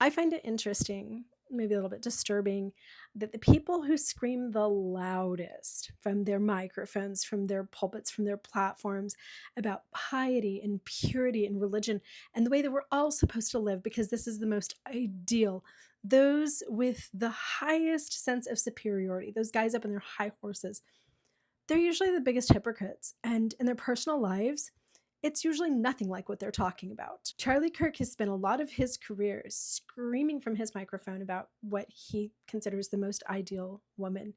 I find it interesting, maybe a little bit disturbing, that the people who scream the loudest from their microphones, from their pulpits, from their platforms about piety and purity and religion and the way that we're all supposed to live because this is the most ideal, those with the highest sense of superiority, those guys up in their high horses, they're usually the biggest hypocrites. And in their personal lives, it's usually nothing like what they're talking about. Charlie Kirk has spent a lot of his career screaming from his microphone about what he considers the most ideal woman: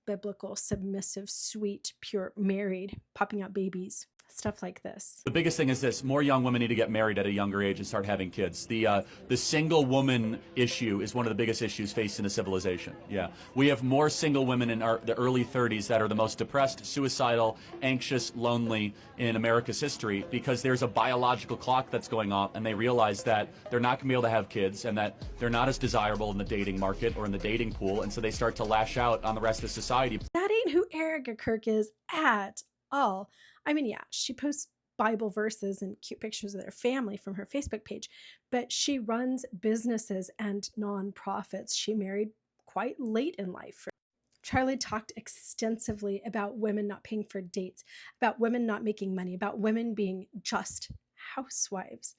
biblical, submissive, sweet, pure, married, popping out babies, stuff like this. The biggest thing is this: more young women need to get married at a younger age and start having kids. The single woman issue is one of the biggest issues facing the civilization. Yeah, we have more single women in the early 30s that are the most depressed, suicidal, anxious, lonely in America's history because there's a biological clock that's going on, and they realize that they're not going to be able to have kids and that they're not as desirable in the dating market or in the dating pool, and so they start to lash out on the rest of society. That ain't who Erica Kirk is at all. I mean, yeah, she posts Bible verses and cute pictures of their family from her Facebook page, but she runs businesses and nonprofits. She married quite late in life. Charlie talked extensively about women not paying for dates, about women not making money, about women being just housewives.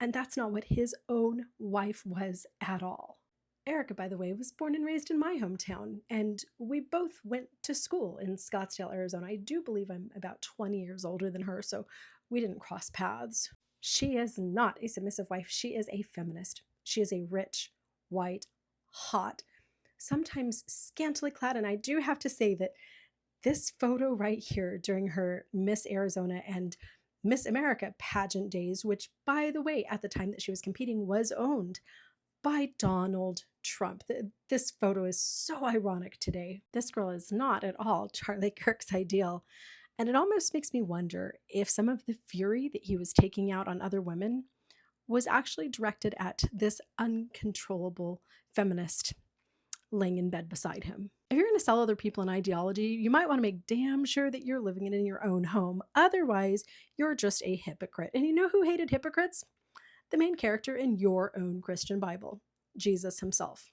And that's not what his own wife was at all. Erica, by the way, was born and raised in my hometown, and we both went to school in Scottsdale, Arizona. I do believe I'm about 20 years older than her, so we didn't cross paths. She is not a submissive wife. She is a feminist. She is a rich, white, hot, sometimes scantily clad, and I do have to say that this photo right here during her Miss Arizona and Miss America pageant days, which, by the way, at the time that she was competing, was owned by Donald Trump. This photo is so ironic today. This girl is not at all Charlie Kirk's ideal. And it almost makes me wonder if some of the fury that he was taking out on other women was actually directed at this uncontrollable feminist laying in bed beside him. If you're going to sell other people an ideology, you might want to make damn sure that you're living it in your own home. Otherwise, you're just a hypocrite. And you know who hated hypocrites? The main character in your own Christian Bible, Jesus himself.